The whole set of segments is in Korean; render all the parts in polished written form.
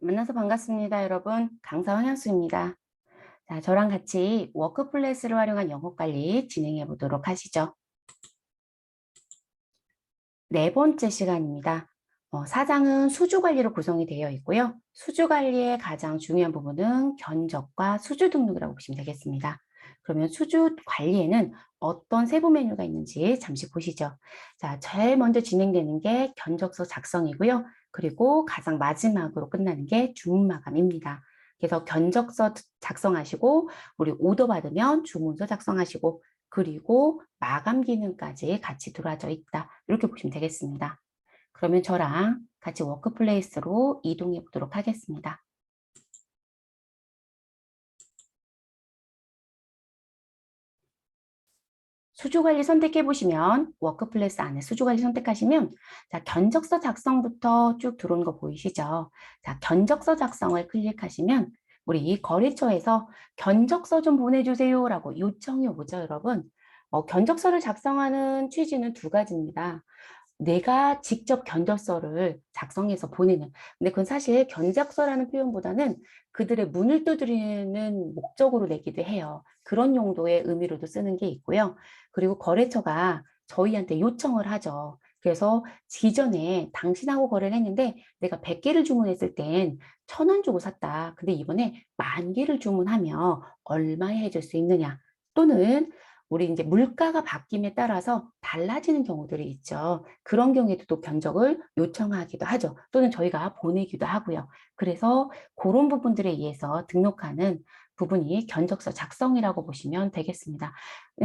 만나서 반갑습니다, 여러분. 강사 황현수입니다. 자, 저랑 같이 워크플레이스를 활용한 영업 관리 진행해 보도록 하시죠. 네 번째 시간입니다. 사장은 수주 관리로 구성이 되어 있고요. 수주 관리의 가장 중요한 부분은 견적과 수주 등록이라고 보시면 되겠습니다. 그러면 수주 관리에는 어떤 세부 메뉴가 있는지 잠시 보시죠. 자, 제일 먼저 진행되는 게 견적서 작성이고요. 그리고 가장 마지막으로 끝나는 게 주문 마감입니다. 그래서 견적서 작성하시고 우리 오더 받으면 주문서 작성하시고 그리고 마감 기능까지 같이 들어와져 있다. 이렇게 보시면 되겠습니다. 그러면 저랑 같이 워크플레이스로 이동해 보도록 하겠습니다. 수주관리 선택해 보시면 워크플레이스 안에 수주관리 선택하시면 자, 견적서 작성부터 쭉 들어오는 거 보이시죠? 자, 견적서 작성을 클릭하시면 우리 거래처에서 견적서 좀 보내주세요 라고 요청이 오죠, 여러분. 견적서를 작성하는 취지는 두 가지입니다. 내가 직접 견적서를 작성해서 보내는. 근데 그건 사실 견적서라는 표현보다는 그들의 문을 두드리는 목적으로 내기도 해요. 그런 용도의 의미로도 쓰는 게 있고요. 그리고 거래처가 저희한테 요청을 하죠. 그래서 기존에 당신하고 거래를 했는데 내가 100개를 주문했을 땐 1,000원 주고 샀다. 근데 이번에 10,000개를 주문하면 얼마에 해줄 수 있느냐? 또는 우리 이제 물가가 바뀜에 따라서 달라지는 경우들이 있죠. 그런 경우에도 또 견적을 요청하기도 하죠. 또는 저희가 보내기도 하고요. 그래서 그런 부분들에 의해서 등록하는 부분이 견적서 작성이라고 보시면 되겠습니다.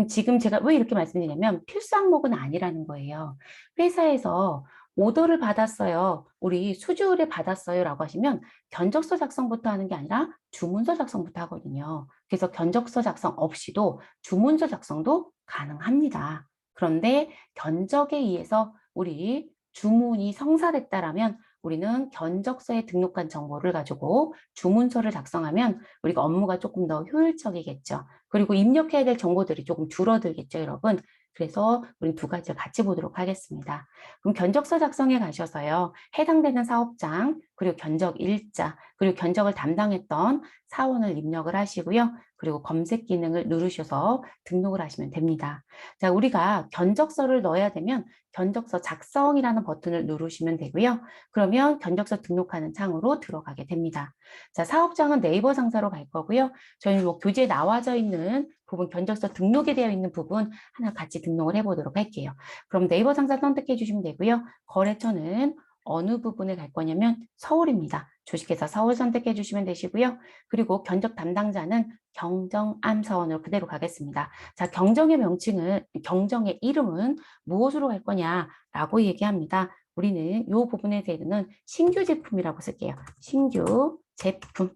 지금 제가 왜 이렇게 말씀드리냐면 필수 항목은 아니라는 거예요. 회사에서 오더를 받았어요. 우리 수주 의뢰 받았어요. 라고 하시면 견적서 작성부터 하는 게 아니라 주문서 작성부터 하거든요. 그래서 견적서 작성 없이도 주문서 작성도 가능합니다. 그런데 견적에 의해서 우리 주문이 성사됐다라면 우리는 견적서에 등록한 정보를 가지고 주문서를 작성하면 우리가 업무가 조금 더 효율적이겠죠. 그리고 입력해야 될 정보들이 조금 줄어들겠죠, 여러분. 그래서 우리 두 가지를 같이 보도록 하겠습니다. 그럼 견적서 작성에 가셔서요. 해당되는 사업장, 그리고 견적 일자, 그리고 견적을 담당했던 사원을 입력을 하시고요. 그리고 검색 기능을 누르셔서 등록을 하시면 됩니다. 자, 우리가 견적서를 넣어야 되면 견적서 작성이라는 버튼을 누르시면 되고요. 그러면 견적서 등록하는 창으로 들어가게 됩니다. 자, 사업장은 네이버 상사로 갈 거고요. 저희는 뭐 교재에 나와져 있는 부분, 견적서 등록에 되어 있는 부분 하나 같이 등록을 해보도록 할게요. 그럼 네이버 상사 선택해 주시면 되고요. 거래처는 어느 부분에 갈 거냐면 서울입니다. 주식회사 서울 선택해 주시면 되시고요. 그리고 견적 담당자는 경정암사원으로 그대로 가겠습니다. 자, 경정의 이름은 무엇으로 갈 거냐라고 얘기합니다. 우리는 이 부분에 대해서는 신규 제품이라고 쓸게요. 신규 제품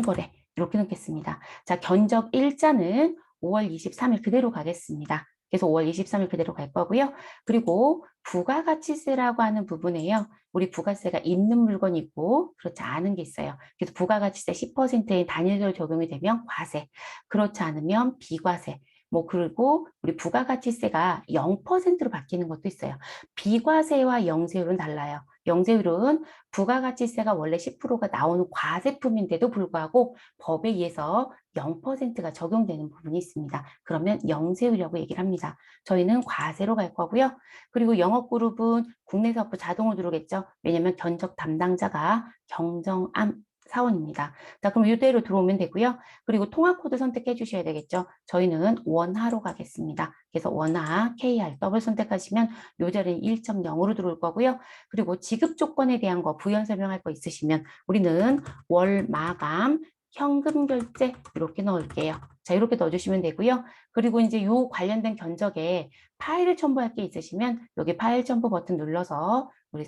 거래 이렇게 넣겠습니다. 자, 견적 일자는 5월 23일 그대로 가겠습니다. 그래서 5월 23일 그대로 갈 거고요. 그리고 부가가치세라고 하는 부분에요. 우리 부가세가 있는 물건이 있고 그렇지 않은 게 있어요. 그래서 부가가치세 10%의 단일적으로 적용이 되면 과세, 그렇지 않으면 비과세. 뭐 그리고 우리 부가가치세가 0%로 바뀌는 것도 있어요. 비과세와 영세율은 달라요. 영세율은 부가가치세가 원래 10%가 나오는 과세품인데도 불구하고 법에 의해서 0%가 적용되는 부분이 있습니다. 그러면 영세율이라고 얘기를 합니다. 저희는 과세로 갈 거고요. 그리고 영업그룹은 국내 사업부 자동으로 들어오겠죠. 왜냐하면 견적 담당자가 경정암 사원입니다. 자, 그럼 이대로 들어오면 되고요. 그리고 통화 코드 선택해 주셔야 되겠죠. 저희는 원화로 가겠습니다. 그래서 원화 KRW 선택하시면 요 자리는 1.0으로 들어올 거고요. 그리고 지급 조건에 대한 거 부연 설명할 거 있으시면 우리는 월 마감 현금 결제 이렇게 넣을게요. 자, 이렇게 넣어주시면 되고요. 그리고 이제 요 관련된 견적에 파일을 첨부할 게 있으시면 여기 파일 첨부 버튼 눌러서 우리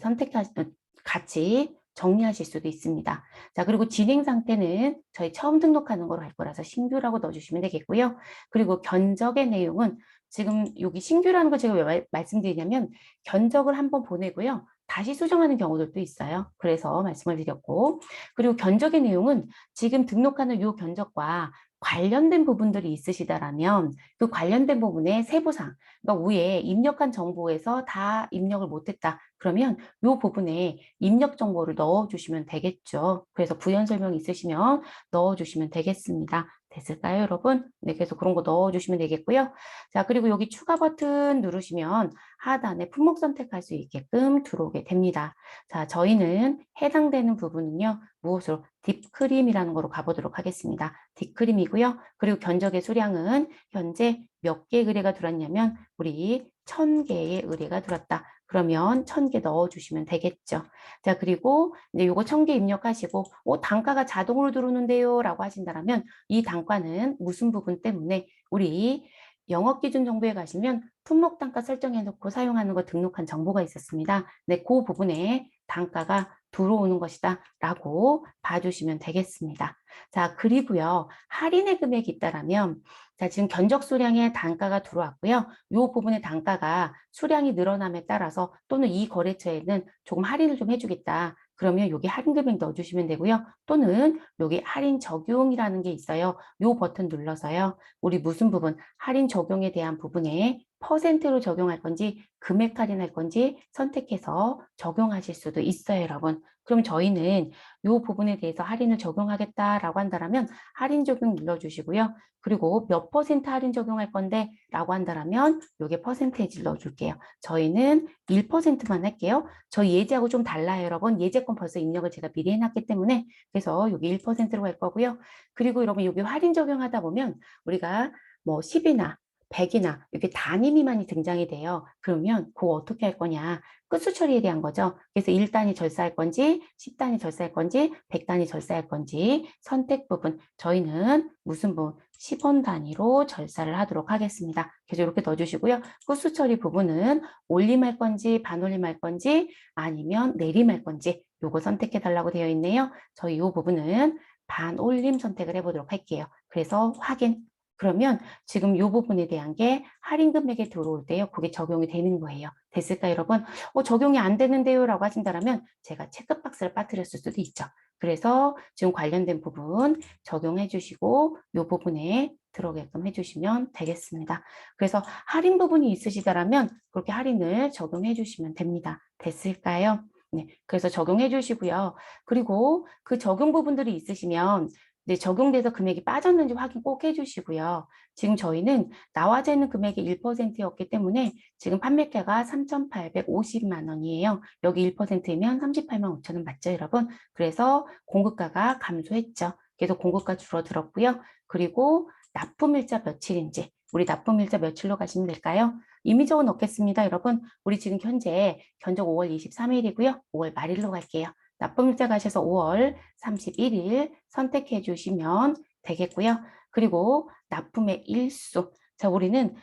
같이 정리하실 수도 있습니다. 자, 그리고 진행 상태는 저희 처음 등록하는 거로 할 거라서 신규라고 넣어주시면 되겠고요. 그리고 견적의 내용은 지금 여기 신규라는 거 제가 왜 말씀드리냐면 견적을 한번 보내고요. 다시 수정하는 경우들도 있어요. 그래서 말씀을 드렸고, 그리고 견적의 내용은 지금 등록하는 이 견적과 관련된 부분들이 있으시다라면 그 관련된 부분의 세부사항, 그러니까 위에 입력한 정보에서 다 입력을 못했다. 그러면 이 부분에 입력 정보를 넣어주시면 되겠죠. 그래서 부연 설명이 있으시면 넣어주시면 되겠습니다. 됐을까요, 여러분? 네, 그래서 그런 거 넣어주시면 되겠고요. 자, 그리고 여기 추가 버튼 누르시면 하단에 품목 선택할 수 있게끔 들어오게 됩니다. 자, 저희는 해당되는 부분은요, 무엇으로? 딥크림이라는 거로 가보도록 하겠습니다. 딥크림이고요. 그리고 견적의 수량은 현재 몇 개의 의뢰가 들어왔냐면 우리 1000개의 의뢰가 들어왔다. 그러면 1000개 넣어주시면 되겠죠. 자, 그리고 이제 요거 1000개 입력하시고, 단가가 자동으로 들어오는데요 라고 하신다면 이 단가는 무슨 부분 때문에 우리 영업기준 정보에 가시면 품목 단가 설정해 놓고 사용하는 거 등록한 정보가 있었습니다. 네, 그 부분에 단가가 들어오는 것이다 라고 봐주시면 되겠습니다. 자, 그리고요, 할인의 금액이 있다라면, 자, 지금 견적 수량의 단가가 들어왔고요. 이 부분의 단가가 수량이 늘어남에 따라서 또는 이 거래처에는 조금 할인을 좀 해주겠다. 그러면 여기 할인 금액 넣어주시면 되고요. 또는 여기 할인 적용이라는 게 있어요. 이 버튼 눌러서요. 우리 무슨 부분, 할인 적용에 대한 부분에 퍼센트로 적용할 건지 금액 할인할 건지 선택해서 적용하실 수도 있어요, 여러분. 그럼 저희는 이 부분에 대해서 할인을 적용하겠다라고 한다면 할인 적용 눌러주시고요. 그리고 몇 퍼센트 할인 적용할 건데 라고 한다면 요게 퍼센테이지를 넣어줄게요. 저희는 1%만 할게요. 저희 예제하고 좀 달라요, 여러분. 예제권 벌써 입력을 제가 미리 해놨기 때문에 그래서 여기 1%로 갈 거고요. 그리고 여러분 여기 할인 적용하다 보면 우리가 뭐 10이나 100이나 이렇게 단위 미만이 등장이 돼요. 그러면 그거 어떻게 할 거냐. 끝수 처리에 대한 거죠. 그래서 1단위 절사할 건지 10단위 절사할 건지 100단위 절사할 건지 선택 부분 저희는 무슨 부분 10원 단위로 절사를 하도록 하겠습니다. 그래서 이렇게 넣어주시고요. 끝수 처리 부분은 올림할 건지 반올림할 건지 아니면 내림할 건지 요거 선택해 달라고 되어 있네요. 저희 이 부분은 반올림 선택을 해보도록 할게요. 그래서 확인. 그러면 지금 이 부분에 대한 게 할인 금액에 들어올 때요. 그게 적용이 되는 거예요. 됐을까요, 여러분? 적용이 안 되는데요 라고 하신다면 제가 체크박스를 빠뜨렸을 수도 있죠. 그래서 지금 관련된 부분 적용해 주시고 이 부분에 들어오게끔 해주시면 되겠습니다. 그래서 할인 부분이 있으시다라면 그렇게 할인을 적용해 주시면 됩니다. 됐을까요? 네, 그래서 적용해 주시고요. 그리고 그 적용 부분들이 있으시면 네, 적용돼서 금액이 빠졌는지 확인 꼭 해주시고요. 지금 저희는 나와져 있는 금액이 1%였기 때문에 지금 판매가가 3,850만 원이에요. 여기 1%면 38만 5천 원 맞죠, 여러분? 그래서 공급가가 감소했죠. 그래서 공급가 줄어들었고요. 그리고 납품일자 며칠인지 우리 납품일자 며칠로 가시면 될까요? 임의적으로 넣겠습니다, 여러분. 우리 지금 현재 견적 5월 23일이고요. 5월 말일로 갈게요. 납품일자 가셔서 5월 31일 선택해 주시면 되겠고요. 그리고 납품의 일수. 자, 우리는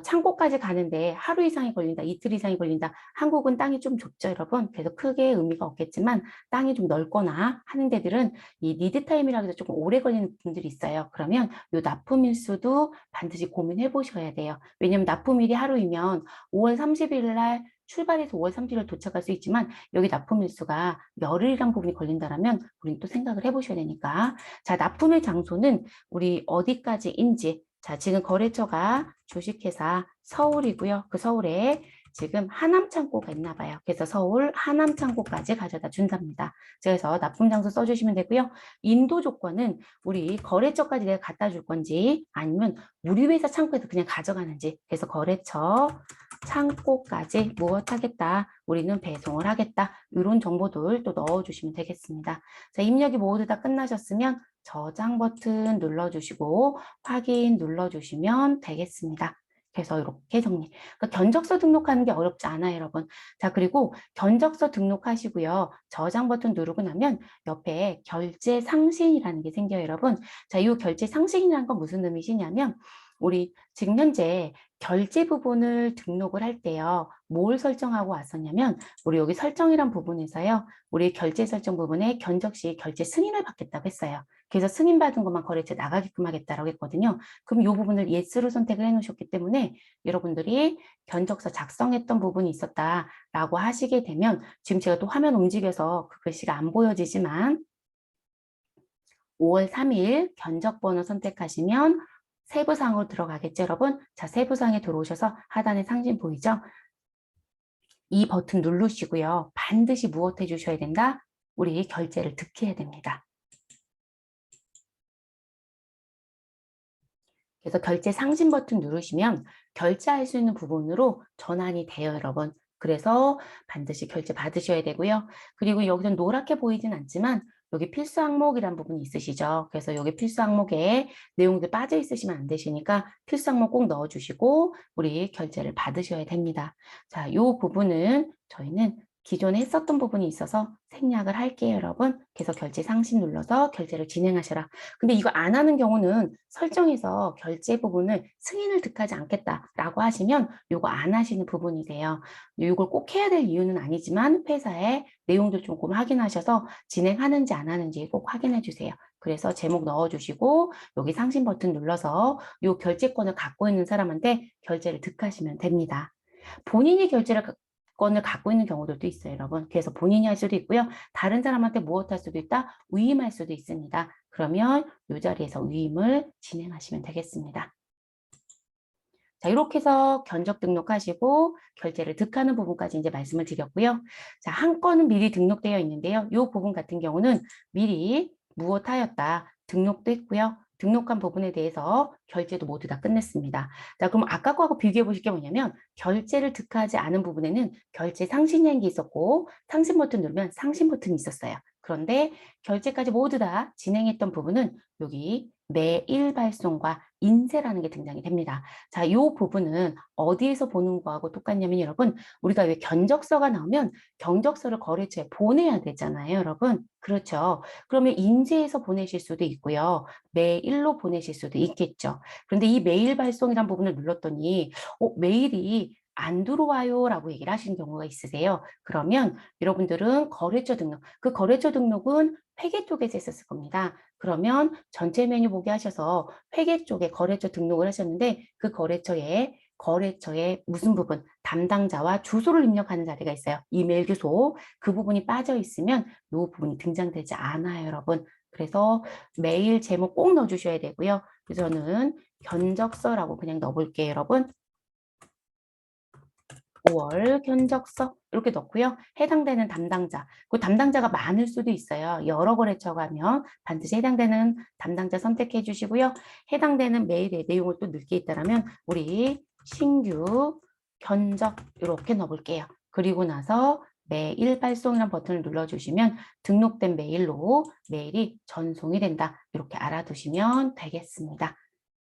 창고까지 가는데 하루 이상이 걸린다, 이틀 이상이 걸린다. 한국은 땅이 좀 좁죠, 여러분. 그래서 크게 의미가 없겠지만 땅이 좀 넓거나 하는 데들은 이 리드 타임이라고 해서 조금 오래 걸리는 분들이 있어요. 그러면 이 납품 일수도 반드시 고민해 보셔야 돼요. 왜냐면 납품일이 하루이면 5월 30일 날 출발해서 5월 30일 도착할 수 있지만 여기 납품 일수가 열흘이란 부분이 걸린다면 우리는 또 생각을 해보셔야 되니까. 자, 납품일 장소는 우리 어디까지인지. 자, 지금 거래처가 주식회사 서울이고요. 그 서울에 지금 하남 창고가 있나 봐요. 그래서 서울 하남 창고까지 가져다 준답니다. 그래서 납품 장소 써주시면 되고요. 인도 조건은 우리 거래처까지 내가 갖다 줄 건지 아니면 우리 회사 창고에서 그냥 가져가는지. 그래서 거래처 창고까지 무엇하겠다. 우리는 배송을 하겠다. 이런 정보들 또 넣어주시면 되겠습니다. 자, 입력이 모두 다 끝나셨으면 저장 버튼 눌러주시고 확인 눌러주시면 되겠습니다. 그래서 이렇게 정리. 그러니까 견적서 등록하는 게 어렵지 않아요, 여러분. 자, 그리고 견적서 등록하시고요. 저장 버튼 누르고 나면 옆에 결제 상신이라는 게 생겨요, 여러분. 자, 이 결제 상신이라는 건 무슨 의미시냐면 우리 지금 현재 결제 부분을 등록을 할 때요. 뭘 설정하고 왔었냐면 우리 여기 설정이란 부분에서요. 우리 결제 설정 부분에 견적 시 결제 승인을 받겠다고 했어요. 그래서 승인받은 것만 거래처 나가게끔 하겠다라고 했거든요. 그럼 이 부분을 예스로 선택을 해 놓으셨기 때문에 여러분들이 견적서 작성했던 부분이 있었다라고 하시게 되면 지금 제가 또 화면 움직여서 그 글씨가 안 보여지지만 5월 3일 견적번호 선택하시면 세부사항으로 들어가겠죠, 여러분? 자, 세부사항에 들어오셔서 하단에 상징 보이죠? 이 버튼 누르시고요. 반드시 무엇 해주셔야 된다? 우리 결제를 득해야 됩니다. 그래서 결제 상징 버튼 누르시면 결제할 수 있는 부분으로 전환이 돼요, 여러분. 그래서 반드시 결제 받으셔야 되고요. 그리고 여기서 노랗게 보이진 않지만 여기 필수 항목이란 부분이 있으시죠. 그래서 여기 필수 항목에 내용들 빠져 있으시면 안 되시니까 필수 항목 꼭 넣어주시고 우리 결제를 받으셔야 됩니다. 자, 이 부분은 저희는 기존에 했었던 부분이 있어서 생략을 할게요, 여러분. 그래서 결제 상신 눌러서 결제를 진행하셔라. 근데 이거 안 하는 경우는 설정에서 결제 부분을 승인을 득하지 않겠다라고 하시면 이거 안 하시는 부분이 돼요. 이걸 꼭 해야 될 이유는 아니지만 회사의 내용들 조금 확인하셔서 진행하는지 안 하는지 꼭 확인해 주세요. 그래서 제목 넣어주시고 여기 상신 버튼 눌러서 이 결제권을 갖고 있는 사람한테 결제를 득하시면 됩니다. 본인이 권을 갖고 있는 경우들도 있어요, 여러분. 그래서 본인이 할 수도 있고요. 다른 사람한테 무엇 할 수도 있다? 위임할 수도 있습니다. 그러면 이 자리에서 위임을 진행하시면 되겠습니다. 자, 이렇게 해서 견적 등록하시고 결제를 득하는 부분까지 이제 말씀을 드렸고요. 자, 한 건은 미리 등록되어 있는데요. 이 부분 같은 경우는 미리 무엇하였다 등록도 했고요. 등록한 부분에 대해서 결제도 모두 다 끝냈습니다. 자, 그럼 아까 거하고 비교해 보실 게 뭐냐면 결제를 득하지 않은 부분에는 결제 상신이라는 게 있었고 상신 버튼 누르면 상신 버튼이 있었어요. 그런데 결제까지 모두 다 진행했던 부분은 여기 매일 발송과 인쇄라는 게 등장이 됩니다. 자, 이 부분은 어디에서 보는 거하고 똑같냐면 여러분, 우리가 왜 견적서가 나오면 견적서를 거래처에 보내야 되잖아요, 여러분. 그렇죠. 그러면 인쇄해서 보내실 수도 있고요. 메일로 보내실 수도 있겠죠. 그런데 이 메일 발송이란 부분을 눌렀더니 메일이 안 들어와요 라고 얘기를 하시는 경우가 있으세요. 그러면 여러분들은 거래처 등록, 그 거래처 등록은 회계 쪽에서 했었을 겁니다. 그러면 전체 메뉴 보게 하셔서 회계 쪽에 거래처 등록을 하셨는데 그 거래처의 무슨 부분, 담당자와 주소를 입력하는 자리가 있어요. 이메일 주소. 그 부분이 빠져 있으면 이 부분이 등장되지 않아요, 여러분. 그래서 메일 제목 꼭 넣어주셔야 되고요. 그래서 저는 견적서라고 그냥 넣어볼게요, 여러분. 5월 견적서 이렇게 넣고요. 해당되는 담당자, 그 담당자가 많을 수도 있어요. 여러 거래처가 하면 반드시 해당되는 담당자 선택해 주시고요. 해당되는 메일의 내용을 또 넣을 게 있다면 우리 신규 견적 이렇게 넣어볼게요. 그리고 나서 메일 발송이라는 버튼을 눌러주시면 등록된 메일로 메일이 전송이 된다. 이렇게 알아두시면 되겠습니다.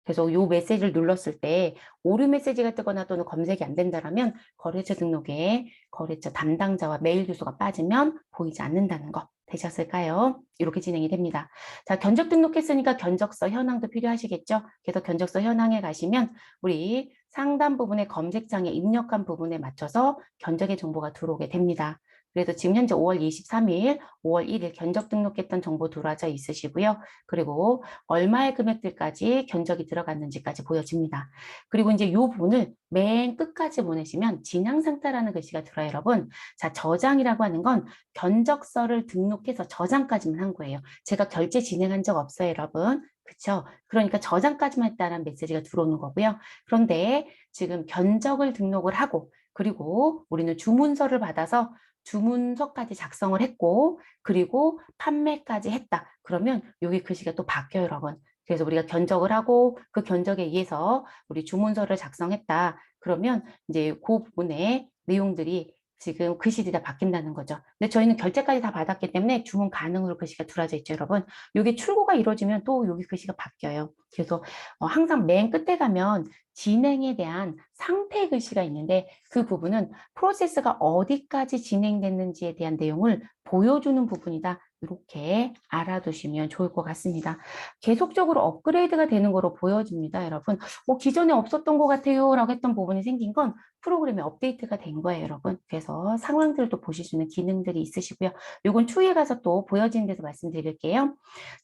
그래서 이 메시지를 눌렀을 때 오류 메시지가 뜨거나 또는 검색이 안 된다면 거래처 등록에 거래처 담당자와 메일 주소가 빠지면 보이지 않는다는 거 되셨을까요? 이렇게 진행이 됩니다. 자, 견적 등록했으니까 견적서 현황도 필요하시겠죠? 그래서 견적서 현황에 가시면 우리 상단 부분에 검색창에 입력한 부분에 맞춰서 견적의 정보가 들어오게 됩니다. 그래서 지금 현재 5월 23일, 5월 1일 견적 등록했던 정보 들어와져 있으시고요. 그리고 얼마의 금액들까지 견적이 들어갔는지까지 보여집니다. 그리고 이제 이 부분을 맨 끝까지 보내시면 진행 상태라는 글씨가 들어요, 여러분. 자, 저장이라고 하는 건 견적서를 등록해서 저장까지만 한 거예요. 제가 결제 진행한 적 없어요, 여러분. 그렇죠? 그러니까 저장까지만 했다는 메시지가 들어오는 거고요. 그런데 지금 견적을 등록을 하고 그리고 우리는 주문서를 받아서 주문서까지 작성을 했고 그리고 판매까지 했다. 그러면 여기 글씨가 또 바뀌어요, 여러분. 그래서 우리가 견적을 하고 그 견적에 의해서 우리 주문서를 작성했다. 그러면 이제 그 부분에 내용들이 지금 글씨들이 다 바뀐다는 거죠. 근데 저희는 결제까지 다 받았기 때문에 주문 가능으로 글씨가 들어져 있죠, 여러분. 여기 출고가 이루어지면 또 여기 글씨가 바뀌어요. 그래서 항상 맨 끝에 가면 진행에 대한 상태 글씨가 있는데 그 부분은 프로세스가 어디까지 진행됐는지에 대한 내용을 보여주는 부분이다. 이렇게 알아두시면 좋을 것 같습니다. 계속적으로 업그레이드가 되는 거로 보여집니다, 여러분. 기존에 없었던 것 같아요 라고 했던 부분이 생긴 건 프로그램에 업데이트가 된 거예요, 여러분. 그래서 상황들도 보실 수 있는 기능들이 있으시고요. 이건 추후에 가서 또 보여지는 데서 말씀드릴게요.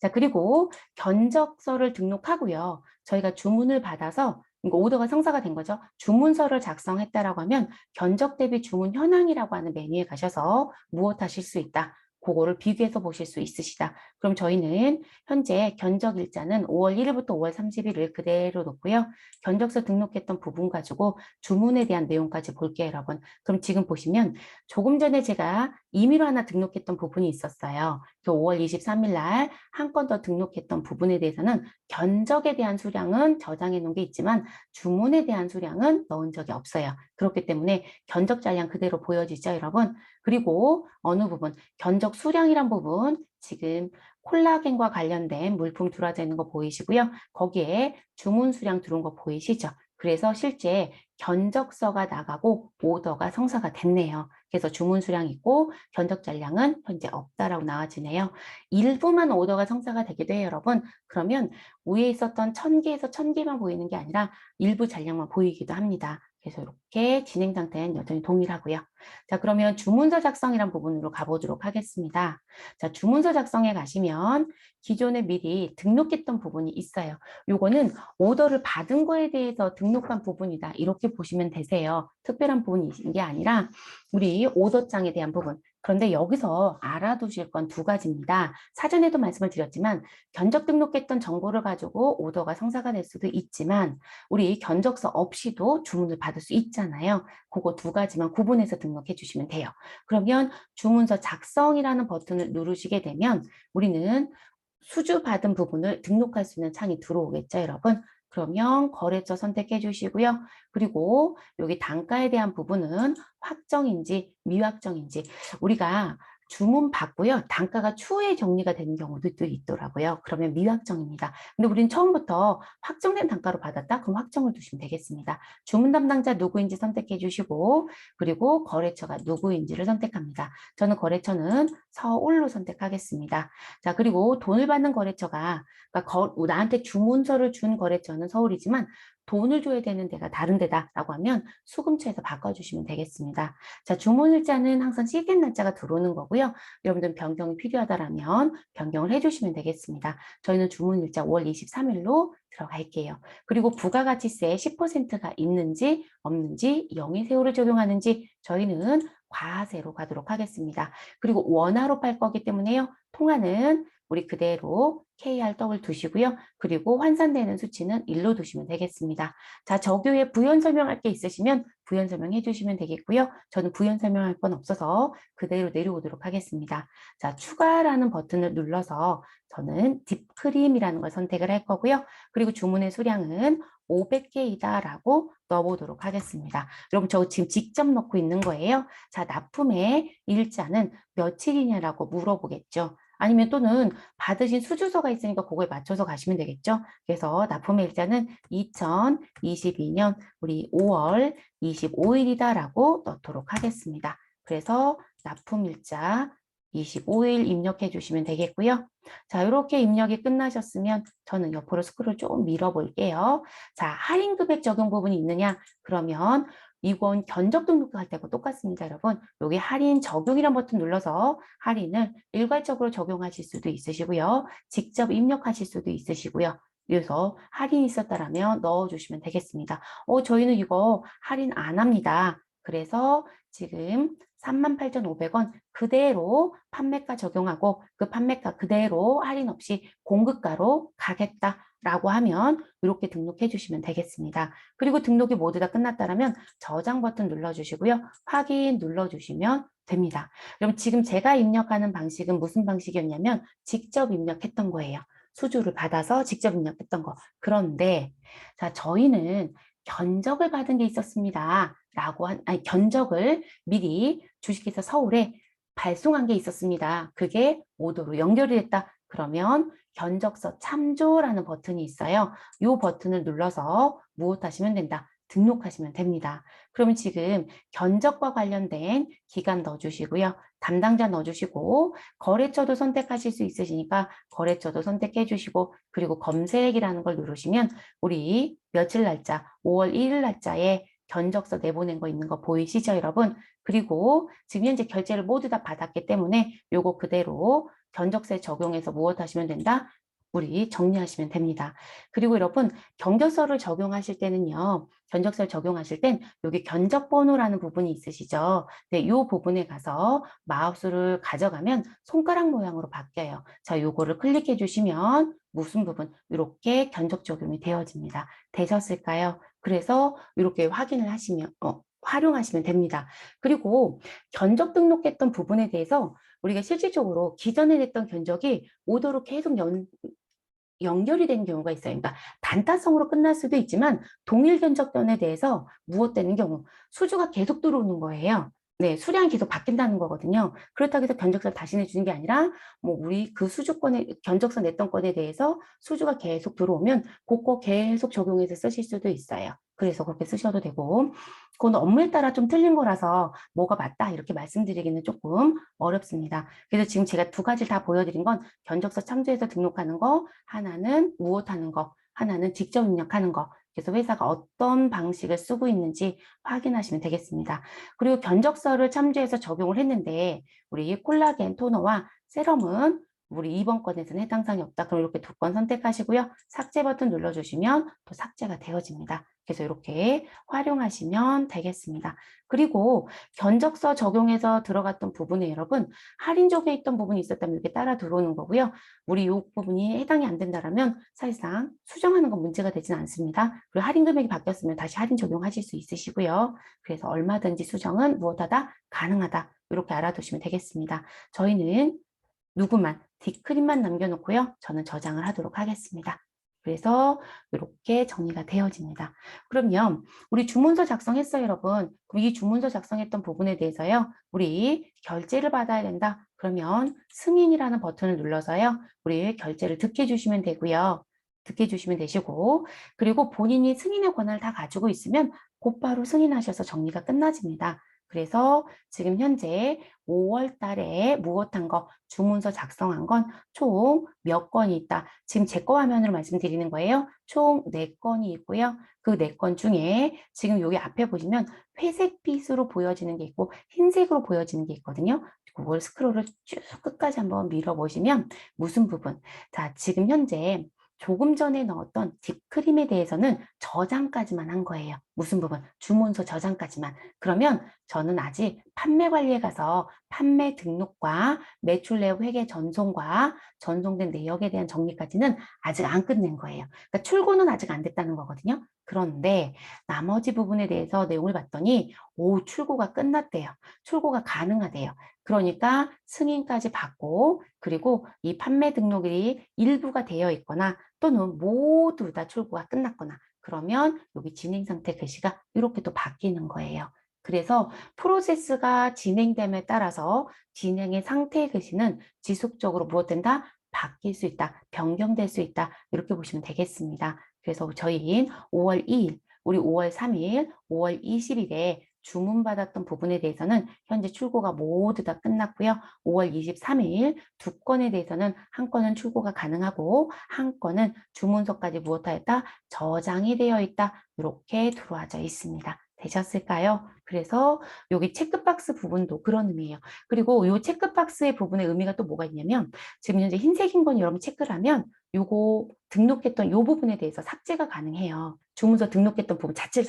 자, 그리고 견적서를 등록하고요. 저희가 주문을 받아서 오더가 성사가 된 거죠. 주문서를 작성했다라고 하면 견적 대비 주문 현황이라고 하는 메뉴에 가셔서 무엇 하실 수 있다. 그거를 비교해서 보실 수 있으시다. 그럼 저희는 현재 견적일자는 5월 1일부터 5월 30일을 그대로 놓고요. 견적서 등록했던 부분 가지고 주문에 대한 내용까지 볼게요, 여러분. 그럼 지금 보시면 조금 전에 제가 임의로 하나 등록했던 부분이 있었어요. 그 5월 23일 날 한 건 더 등록했던 부분에 대해서는 견적에 대한 수량은 저장해 놓은 게 있지만 주문에 대한 수량은 넣은 적이 없어요. 그렇기 때문에 견적 잔량 그대로 보여지죠, 여러분. 그리고 어느 부분, 견적 수량이란 부분, 지금 콜라겐과 관련된 물품 들어와져 있는 거 보이시고요. 거기에 주문 수량 들어온 거 보이시죠? 그래서 실제 견적서가 나가고 오더가 성사가 됐네요. 그래서 주문 수량 있고 견적 잔량은 현재 없다라고 나와지네요. 일부만 오더가 성사가 되기도 해요, 여러분. 그러면 위에 있었던 1000개에서 1000개만 보이는 게 아니라 일부 잔량만 보이기도 합니다. 그래서 이렇게 진행 상태는 여전히 동일하고요. 자, 그러면 주문서 작성이란 부분으로 가보도록 하겠습니다. 자, 주문서 작성에 가시면 기존에 미리 등록했던 부분이 있어요. 요거는 오더를 받은 거에 대해서 등록한 부분이다. 이렇게 보시면 되세요. 특별한 부분이 게 아니라 우리 오더장에 대한 부분. 그런데 여기서 알아두실 건 두 가지입니다. 사전에도 말씀을 드렸지만 견적 등록했던 정보를 가지고 오더가 성사가 될 수도 있지만 우리 견적서 없이도 주문을 받을 수 있잖아요. 그거 두 가지만 구분해서 등록해 주시면 돼요. 그러면 주문서 작성이라는 버튼을 누르시게 되면 우리는 수주 받은 부분을 등록할 수 있는 창이 들어오겠죠, 여러분? 그러면 거래처 선택해 주시고요. 그리고 여기 단가에 대한 부분은 확정인지 미확정인지 우리가 주문 받고요. 단가가 추후에 정리가 되는 경우도 있더라고요. 그러면 미확정입니다. 근데 우리는 처음부터 확정된 단가로 받았다? 그럼 확정을 두시면 되겠습니다. 주문 담당자 누구인지 선택해 주시고 그리고 거래처가 누구인지를 선택합니다. 저는 거래처는 서울로 선택하겠습니다. 자, 그리고 돈을 받는 거래처가 그러니까 나한테 주문서를 준 거래처는 서울이지만 돈을 줘야 되는 데가 다른 데다라고 하면 수금처에서 바꿔주시면 되겠습니다. 자, 주문일자는 항상 시된 날짜가 들어오는 거고요. 여러분들 변경이 필요하다라면 변경을 해주시면 되겠습니다. 저희는 주문일자 5월 23일로 들어갈게요. 그리고 부가가치세 10%가 있는지 없는지 영의세율을 적용하는지 저희는 과세로 가도록 하겠습니다. 그리고 원화로 팔 거기 때문에요. 통화는 우리 그대로 KRW를 두시고요. 그리고 환산되는 수치는 1로 두시면 되겠습니다. 자, 저교에 부연 설명할 게 있으시면 부연 설명해 주시면 되겠고요. 저는 부연 설명할 건 없어서 그대로 내려오도록 하겠습니다. 자, 추가라는 버튼을 눌러서 저는 딥크림이라는 걸 선택을 할 거고요. 그리고 주문의 수량은 500개이다라고 넣어보도록 하겠습니다. 여러분, 저 지금 직접 넣고 있는 거예요. 자, 납품의 일자는 며칠이냐라고 물어보겠죠. 아니면 또는 받으신 수주서가 있으니까 그거에 맞춰서 가시면 되겠죠. 그래서 납품의 일자는 2022년 우리 5월 25일이다라고 넣도록 하겠습니다. 그래서 납품일자 25일 입력해 주시면 되겠고요. 자, 이렇게 입력이 끝나셨으면 저는 옆으로 스크롤 좀 밀어볼게요. 자, 할인 금액 적용 부분이 있느냐? 그러면 이건 견적 등록할 때하고 똑같습니다, 여러분. 여기 할인 적용이란 버튼 눌러서 할인을 일괄적으로 적용하실 수도 있으시고요. 직접 입력하실 수도 있으시고요. 그래서 할인이 있었다라면 넣어주시면 되겠습니다. 저희는 이거 할인 안 합니다. 그래서 지금 38,500원 그대로 판매가 적용하고 그 판매가 그대로 할인 없이 공급가로 가겠다라고 하면 이렇게 등록해 주시면 되겠습니다. 그리고 등록이 모두 다 끝났다면 저장 버튼 눌러주시고요. 확인 눌러주시면 됩니다. 그럼 지금 제가 입력하는 방식은 무슨 방식이었냐면 직접 입력했던 거예요. 수주를 받아서 직접 입력했던 거. 그런데 자, 저희는 견적을 받은 게 있었습니다. 견적을 미리 주식회사 서울에 발송한 게 있었습니다. 그게 오더로 연결이 됐다. 그러면 견적서 참조라는 버튼이 있어요. 이 버튼을 눌러서 무엇 하시면 된다. 등록하시면 됩니다. 그러면 지금 견적과 관련된 기간 넣어주시고요. 담당자 넣어주시고 거래처도 선택하실 수 있으시니까 거래처도 선택해 주시고 그리고 검색이라는 걸 누르시면 우리 며칠 날짜 5월 1일 날짜에 견적서 내보낸 거 있는 거 보이시죠, 여러분? 그리고 지금 현재 결제를 모두 다 받았기 때문에 요거 그대로 견적세 적용해서 무엇 하시면 된다? 우리 정리하시면 됩니다. 그리고 여러분, 견적서를 적용하실 때는요. 견적서를 적용하실 땐 여기 견적번호라는 부분이 있으시죠. 네, 이 부분에 가서 마우스를 가져가면 손가락 모양으로 바뀌어요. 자, 요거를 클릭해 주시면 무슨 부분 이렇게 견적 적용이 되어집니다. 되셨을까요? 그래서 이렇게 확인을 하시면 활용하시면 됩니다. 그리고 견적 등록했던 부분에 대해서 우리가 실질적으로 기존에 냈던 견적이 오더로 계속 연결이 되는 경우가 있어요. 그러니까 단타성으로 끝날 수도 있지만 동일 견적권에 대해서 무엇되는 경우 수주가 계속 들어오는 거예요. 네, 수량이 계속 바뀐다는 거거든요. 그렇다고 해서 견적서를 다시 내주는 게 아니라 뭐 우리 그 수주권에 견적서 냈던 건에 대해서 수주가 계속 들어오면 그거 계속 적용해서 쓰실 수도 있어요. 그래서 그렇게 쓰셔도 되고 그건 업무에 따라 좀 틀린 거라서 뭐가 맞다 이렇게 말씀드리기는 조금 어렵습니다. 그래서 지금 제가 두 가지를 다 보여드린 건 견적서 참조해서 등록하는 거, 하나는 무엇하는 거, 하나는 직접 입력하는 거. 그래서 회사가 어떤 방식을 쓰고 있는지 확인하시면 되겠습니다. 그리고 견적서를 참조해서 적용을 했는데 우리 콜라겐 토너와 세럼은 우리 이번 건에서는 해당 사항이 없다. 그럼 이렇게 두 건 선택하시고요. 삭제 버튼 눌러주시면 또 삭제가 되어집니다. 그래서 이렇게 활용하시면 되겠습니다. 그리고 견적서 적용해서 들어갔던 부분에 여러분 할인 적용에 있던 부분이 있었다면 이렇게 따라 들어오는 거고요. 우리 이 부분이 해당이 안 된다라면 사실상 수정하는 건 문제가 되진 않습니다. 그리고 할인 금액이 바뀌었으면 다시 할인 적용하실 수 있으시고요. 그래서 얼마든지 수정은 무엇하다 가능하다 이렇게 알아두시면 되겠습니다. 저희는 누구만 디크림만 남겨놓고요. 저는 저장을 하도록 하겠습니다. 그래서 이렇게 정리가 되어집니다. 그럼요. 우리 주문서 작성했어요, 여러분. 그럼 이 주문서 작성했던 부분에 대해서요. 우리 결제를 받아야 된다. 그러면 승인이라는 버튼을 눌러서요. 우리 결제를 득해 주시면 되고요. 득해 주시면 되시고 그리고 본인이 승인의 권한을 다 가지고 있으면 곧바로 승인하셔서 정리가 끝나집니다. 그래서 지금 현재 5월 달에 무엇한 거 주문서 작성한 건 총 몇 건이 있다. 지금 제 거 화면으로 말씀드리는 거예요. 총 4건이 있고요. 그 4건 중에 지금 여기 앞에 보시면 회색빛으로 보여지는 게 있고 흰색으로 보여지는 게 있거든요. 그걸 스크롤을 쭉 끝까지 한번 밀어보시면 무슨 부분? 자, 지금 현재 조금 전에 넣었던 딥크림에 대해서는 저장까지만 한 거예요. 무슨 부분? 주문서 저장까지만. 그러면 저는 아직 판매 관리에 가서 판매 등록과 매출 내역 회계 전송과 전송된 내역에 대한 정리까지는 아직 안 끝낸 거예요. 그러니까 출고는 아직 안 됐다는 거거든요. 그런데 나머지 부분에 대해서 내용을 봤더니 오, 출고가 끝났대요. 출고가 가능하대요. 그러니까 승인까지 받고 그리고 이 판매 등록이 일부가 되어 있거나 또는 모두 다 출고가 끝났거나 그러면 여기 진행 상태 글씨가 이렇게 또 바뀌는 거예요. 그래서 프로세스가 진행됨에 따라서 진행의 상태 글씨는 지속적으로 무엇된다? 바뀔 수 있다. 변경될 수 있다. 이렇게 보시면 되겠습니다. 그래서 저희는 5월 2일, 우리 5월 3일, 5월 20일에 주문받았던 부분에 대해서는 현재 출고가 모두 다 끝났고요. 5월 23일 두 건에 대해서는 한 건은 출고가 가능하고 한 건은 주문서까지 무엇하였다? 저장이 되어 있다. 이렇게 들어와져 있습니다. 되셨을까요? 그래서 여기 체크박스 부분도 그런 의미예요. 그리고 이 체크박스의 부분의 의미가 또 뭐가 있냐면 지금 현재 흰색인 건 여러분 체크를 하면 요거 등록했던 요 부분에 대해서 삭제가 가능해요. 주문서 등록했던 부분 자체를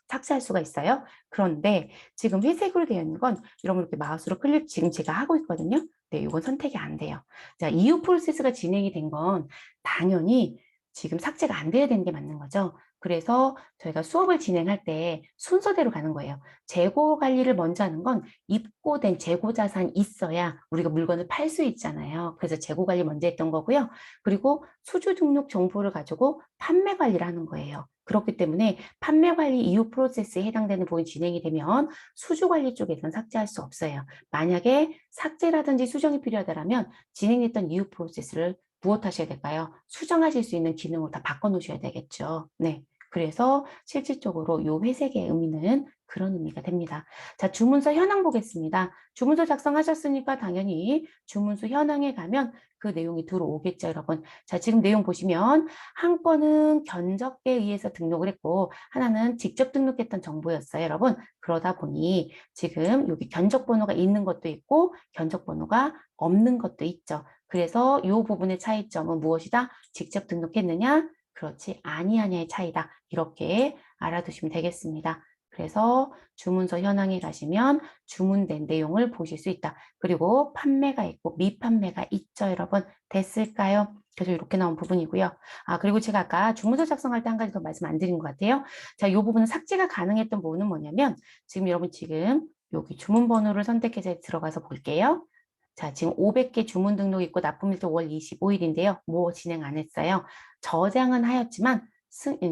삭제할 수가 있어요. 그런데 지금 회색으로 되어 있는 건 여러분 이렇게 마우스로 클릭 지금 제가 하고 있거든요. 네, 이건 선택이 안 돼요. 자, 이후 프로세스가 진행이 된 건 당연히 지금 삭제가 안 돼야 되는 게 맞는 거죠. 그래서 저희가 수업을 진행할 때 순서대로 가는 거예요. 재고 관리를 먼저 하는 건 입고된 재고 자산이 있어야 우리가 물건을 팔 수 있잖아요. 그래서 재고 관리 먼저 했던 거고요. 그리고 수주 등록 정보를 가지고 판매 관리를 하는 거예요. 그렇기 때문에 판매 관리 이후 프로세스에 해당되는 부분이 진행이 되면 수주 관리 쪽에서는 삭제할 수 없어요. 만약에 삭제라든지 수정이 필요하다면 진행됐던 이후 프로세스를 무엇 하셔야 될까요? 수정하실 수 있는 기능으로 다 바꿔 놓으셔야 되겠죠. 네. 그래서 실질적으로 요 회색의 의미는 그런 의미가 됩니다. 자, 주문서 현황 보겠습니다. 주문서 작성하셨으니까 당연히 주문서 현황에 가면 그 내용이 들어오겠죠, 여러분. 자, 지금 내용 보시면 한 건은 견적에 의해서 등록을 했고 하나는 직접 등록했던 정보였어요, 여러분. 그러다 보니 지금 여기 견적 번호가 있는 것도 있고 견적 번호가 없는 것도 있죠. 그래서 이 부분의 차이점은 무엇이다? 직접 등록했느냐? 그렇지 아니하냐의 차이다. 이렇게 알아두시면 되겠습니다. 그래서 주문서 현황에 가시면 주문된 내용을 보실 수 있다. 그리고 판매가 있고 미판매가 있죠, 여러분. 됐을까요? 그래서 이렇게 나온 부분이고요. 아, 그리고 제가 아까 주문서 작성할 때 한 가지 더 말씀 안 드린 것 같아요. 자, 이 부분은 삭제가 가능했던 부분은 뭐냐면 지금 여러분 지금 여기 주문 번호를 선택해서 들어가서 볼게요. 자, 지금 500개 주문 등록 있고 납품일도 5월 25일인데요. 뭐 진행 안 했어요. 저장은 하였지만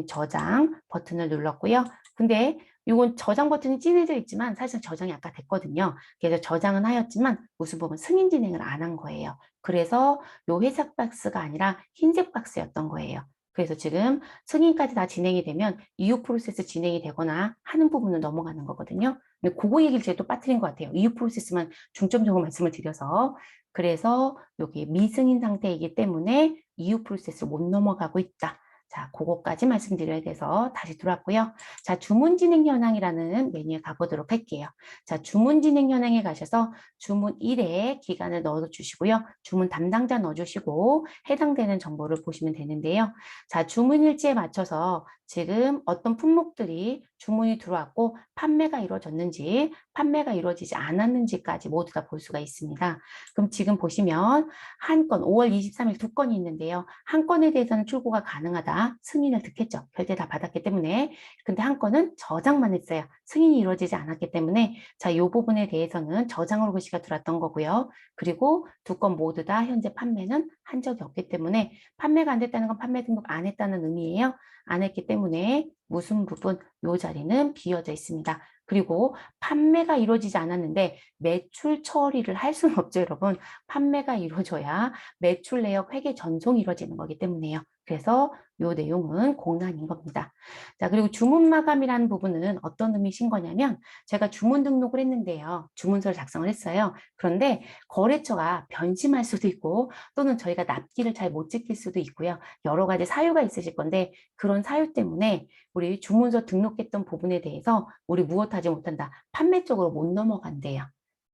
저장 버튼을 눌렀고요. 근데 이건 저장 버튼이 진해져 있지만 사실 저장이 아까 됐거든요. 그래서 저장은 하였지만 무슨 부분 승인 진행을 안 한 거예요. 그래서 요 회색 박스가 아니라 흰색 박스였던 거예요. 그래서 지금 승인까지 다 진행이 되면 이후 프로세스 진행이 되거나 하는 부분은 넘어가는 거거든요. 근데 그거 얘기를 제가 또 빠뜨린 것 같아요. 이후 프로세스만 중점적으로 말씀을 드려서. 그래서 여기 미승인 상태이기 때문에 이후 프로세스를 못 넘어가고 있다. 자, 그거까지 말씀드려야 돼서 다시 들어왔고요. 자, 주문 진행 현황이라는 메뉴에 가보도록 할게요. 자, 주문 진행 현황에 가셔서 주문 1회 기간을 넣어주시고요. 주문 담당자 넣어주시고 해당되는 정보를 보시면 되는데요. 자, 주문 일지에 맞춰서 지금 어떤 품목들이 주문이 들어왔고 판매가 이루어졌는지 판매가 이루어지지 않았는지까지 모두 다 볼 수가 있습니다. 그럼 지금 보시면 한 건 5월 23일 두 건이 있는데요. 한 건에 대해서는 출고가 가능하다. 승인을 듣겠죠. 결제 다 받았기 때문에. 근데 한 건은 저장만 했어요. 승인이 이루어지지 않았기 때문에 자, 이 부분에 대해서는 저장으로 글씨가 들어왔던 거고요. 그리고 두 건 모두 다 현재 판매는 한 적이 없기 때문에 판매가 안 됐다는 건 판매 등록 안 했다는 의미예요. 안 했기 때문에 무슨 부분 이 자리는 비어져 있습니다. 그리고 판매가 이루어지지 않았는데 매출 처리를 할 수는 없죠, 여러분. 판매가 이루어져야 매출 내역 회계 전송이 이루어지는 거기 때문에요. 그래서 이 내용은 공란인 겁니다. 자, 그리고 주문 마감이라는 부분은 어떤 의미신 거냐면 제가 주문 등록을 했는데요. 주문서를 작성을 했어요. 그런데 거래처가 변심할 수도 있고 또는 저희가 납기를 잘 못 지킬 수도 있고요. 여러 가지 사유가 있으실 건데 그런 사유 때문에 우리 주문서 등록했던 부분에 대해서 우리 무엇하지 못한다. 판매 쪽으로 못 넘어간대요.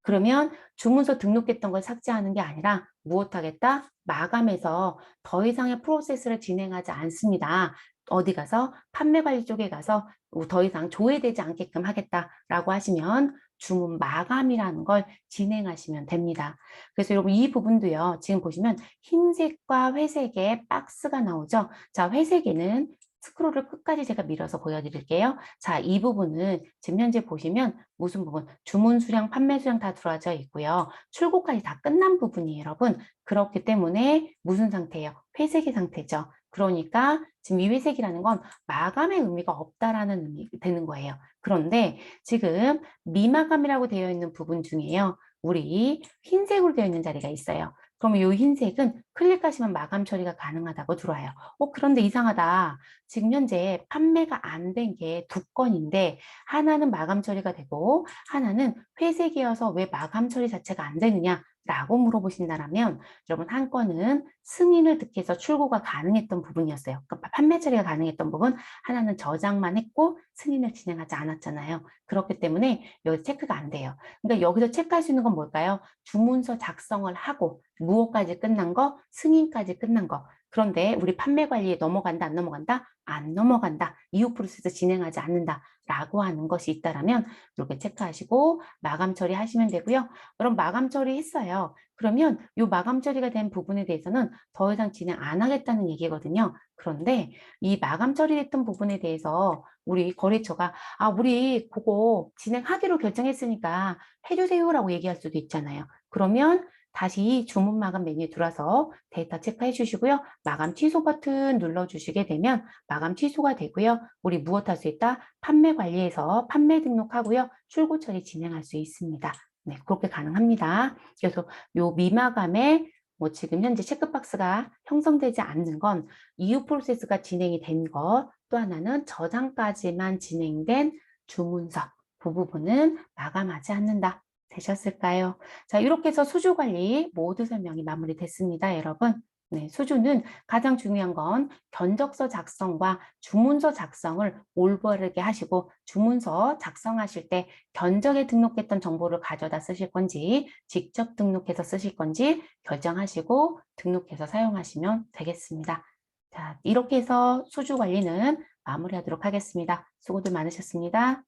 그러면 주문서 등록했던 걸 삭제하는 게 아니라 무엇하겠다? 마감해서 더 이상의 프로세스를 진행하지 않습니다. 어디 가서 판매 관리 쪽에 가서 더 이상 조회되지 않게끔 하겠다라고 하시면 주문 마감이라는 걸 진행하시면 됩니다. 그래서 여러분 이 부분도요. 지금 보시면 흰색과 회색의 박스가 나오죠. 자, 회색에는 스크롤을 끝까지 제가 밀어서 보여드릴게요. 자, 이 부분은 지금 현재 보시면 무슨 부분? 주문 수량, 판매 수량 다 들어와져 있고요. 출고까지 다 끝난 부분이에요, 여러분. 그렇기 때문에 무슨 상태예요? 회색의 상태죠. 그러니까 지금 이 회색이라는 건 마감의 의미가 없다라는 의미 되는 거예요. 그런데 지금 미마감이라고 되어 있는 부분 중에요. 우리 흰색으로 되어 있는 자리가 있어요. 그러면 이 흰색은 클릭하시면 마감 처리가 가능하다고 들어와요. 그런데 이상하다. 지금 현재 판매가 안 된 게 두 건인데 하나는 마감 처리가 되고 하나는 회색이어서 왜 마감 처리 자체가 안 되느냐? 라고 물어보신다면 여러분 한 건은 승인을 득해서 출고가 가능했던 부분이었어요. 그러니까 판매 처리가 가능했던 부분 하나는 저장만 했고 승인을 진행하지 않았잖아요. 그렇기 때문에 여기 체크가 안 돼요. 그러니까 여기서 체크할 수 있는 건 뭘까요? 주문서 작성을 하고 무엇까지 끝난 거, 승인까지 끝난 거. 그런데 우리 판매 관리에 넘어간다, 안 넘어간다? 안 넘어간다. 이후 프로세스 진행하지 않는다. 라고 하는 것이 있다라면 이렇게 체크하시고 마감 처리하시면 되고요. 그럼 마감 처리했어요. 그러면 이 마감 처리가 된 부분에 대해서는 더 이상 진행 안 하겠다는 얘기거든요. 그런데 이 마감 처리했던 부분에 대해서 우리 거래처가 우리 그거 진행하기로 결정했으니까 해주세요라고 얘기할 수도 있잖아요. 그러면 다시 주문 마감 메뉴에 들어와서 데이터 체크해 주시고요. 마감 취소 버튼 눌러 주시게 되면 마감 취소가 되고요. 우리 무엇 할 수 있다? 판매 관리에서 판매 등록하고요. 출고 처리 진행할 수 있습니다. 네, 그렇게 가능합니다. 그래서 요 미마감에 지금 현재 체크박스가 형성되지 않는 건 이후 프로세스가 진행이 된 거, 또 하나는 저장까지만 진행된 주문서, 그 부분은 마감하지 않는다. 되셨을까요? 자, 이렇게 해서 수주 관리 모두 설명이 마무리됐습니다, 여러분. 네, 수주는 가장 중요한 건 견적서 작성과 주문서 작성을 올바르게 하시고 주문서 작성하실 때 견적에 등록했던 정보를 가져다 쓰실 건지 직접 등록해서 쓰실 건지 결정하시고 등록해서 사용하시면 되겠습니다. 자, 이렇게 해서 수주 관리는 마무리하도록 하겠습니다. 수고들 많으셨습니다.